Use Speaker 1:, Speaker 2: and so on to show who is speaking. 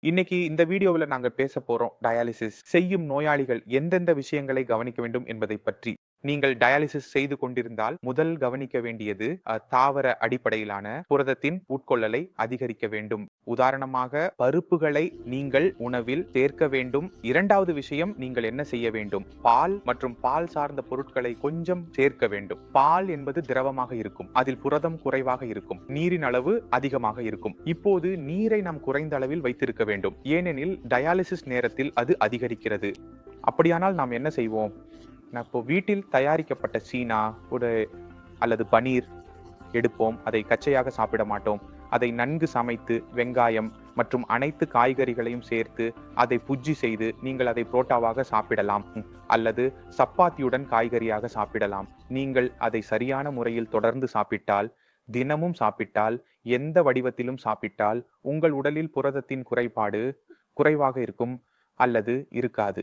Speaker 1: இன்னைக்கு இந்த வீடியோவுல நாங்க பேச போறோம் டயாலிசிஸ் செய்யும் நோயாளிகள் எந்தெந்த விஷயங்களை கவனிக்க வேண்டும் என்பதை பற்றி. நீங்கள் டயாலிசிஸ் செய்து கொண்டிருந்தால் முதல் கவனிக்க வேண்டியது தாவர அடிப்படையிலான புரதத்தின் உட்கொள்ளலை அதிகரிக்க வேண்டும். உதாரணமாக பருப்புகளை நீங்கள் உணவில் சேர்க்க வேண்டும். இரண்டாவது விஷயம், நீங்கள் என்ன செய்ய வேண்டும்? பால் மற்றும் பால் சார்ந்த பொருட்களை கொஞ்சம் சேர்க்க வேண்டும். பால் என்பது திரவமாக இருக்கும், அதில் புரதம் குறைவாக இருக்கும், நீரின் அளவு அதிகமாக இருக்கும். இப்போது நீரை நாம் குறைந்த அளவில் வைத்திருக்க வேண்டும், ஏனெனில் டயாலிசிஸ் நேரத்தில் அது அதிகரிக்கிறது. அப்படியானால் நாம் என்ன செய்வோம்? இப்போ வீட்டில் தயாரிக்கப்பட்ட சீனா அல்லது பனீர் எடுப்போம். அதை கச்சையாக சாப்பிட மாட்டோம். அதை நன்கு சமைத்து வெங்காயம் மற்றும் அனைத்து காய்கறிகளையும் சேர்த்து அதை புஜ்ஜி செய்து நீங்கள் அதை புரோட்டாவாக சாப்பிடலாம், அல்லது சப்பாத்தியுடன் காய்கறியாக சாப்பிடலாம். நீங்கள் அதை சரியான முறையில் தொடர்ந்து சாப்பிட்டால், தினமும் சாப்பிட்டால், எந்த வடிவத்திலும் சாப்பிட்டால் உங்கள் உடலில் புரதத்தின் குறைபாடு குறைவாக இருக்கும் அல்லது இருக்காது.